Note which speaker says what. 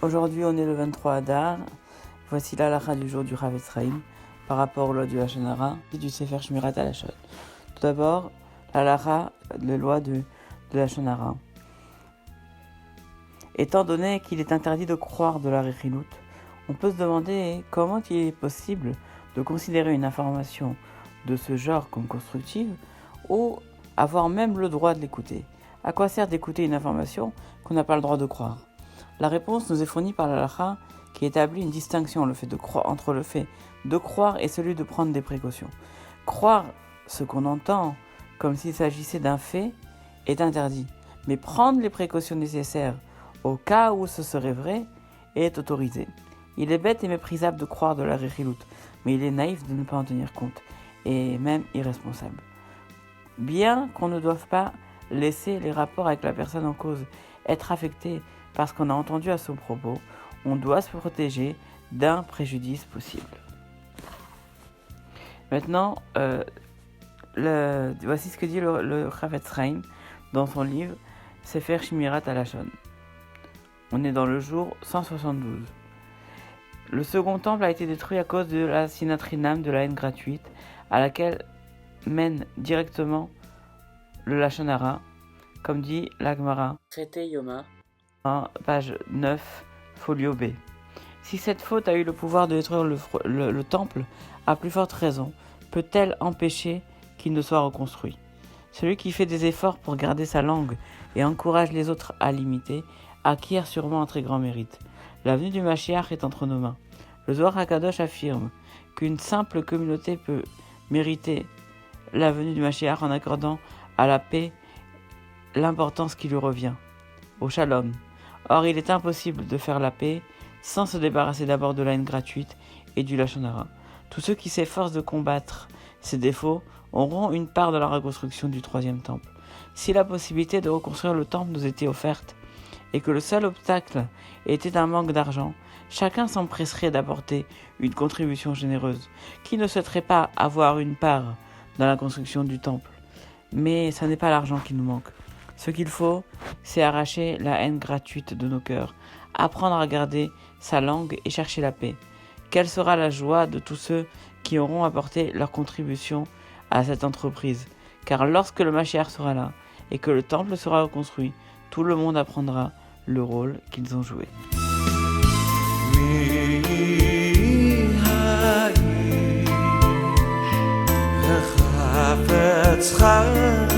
Speaker 1: Aujourd'hui, on est le 23 Adar. Voici la halakha du jour du Chafetz Chaim par rapport aux lois du Lashon Hara et du Sefer Shmirat Halashon. Tout d'abord, la halakha, les lois de Lashon Hara. Étant donné qu'il est interdit de croire de la Rechilut, on peut se demander comment il est possible de considérer une information de ce genre comme constructive ou avoir même le droit de l'écouter. À quoi sert d'écouter une information qu'on n'a pas le droit de croire? La réponse nous est fournie par la halakha qui établit une distinction entre le fait de croire et celui de prendre des précautions. Croire ce qu'on entend comme s'il s'agissait d'un fait est interdit, mais prendre les précautions nécessaires au cas où ce serait vrai est autorisé. Il est bête et méprisable de croire de la Rechilut, mais il est naïf de ne pas en tenir compte, et même irresponsable. Bien qu'on ne doive pas laisser les rapports avec la personne en cause être affectés parce qu'on a entendu à son propos, on doit se protéger d'un préjudice possible. Maintenant, voici ce que dit le Chafetz Chaim dans son livre Sefer Shmirat Halashon. On est dans le jour 172. Le second temple a été détruit à cause de la sinatrinam, de la haine gratuite, à laquelle mène directement le Lashon Hara, comme dit la Gemara, Traité Yoma, page 9, folio B. Si cette faute a eu le pouvoir de détruire le temple, à plus forte raison, peut-elle empêcher qu'il ne soit reconstruit? Celui qui fait des efforts pour garder sa langue et encourage les autres à l'imiter, acquiert sûrement un très grand mérite. La venue du Mashiach est entre nos mains. Le Zohar HaKadosh affirme qu'une simple communauté peut mériter la venue du Mashiach en accordant à la paix l'importance qui lui revient, au shalom. Or, il est impossible de faire la paix sans se débarrasser d'abord de la haine gratuite et du Lashon Hara. Tous ceux qui s'efforcent de combattre ces défauts auront une part de la reconstruction du troisième temple. Si la possibilité de reconstruire le temple nous était offerte et que le seul obstacle était un manque d'argent, chacun s'empresserait d'apporter une contribution généreuse. Qui ne souhaiterait pas avoir une part dans la construction du temple? Mais ce n'est pas l'argent qui nous manque. Ce qu'il faut, c'est arracher la haine gratuite de nos cœurs, apprendre à garder sa langue et chercher la paix. Quelle sera la joie de tous ceux qui auront apporté leur contribution à cette entreprise? Car lorsque le Mashiach sera là et que le temple sera reconstruit, tout le monde apprendra le rôle qu'ils ont joué.
Speaker 2: Chafetz Chaim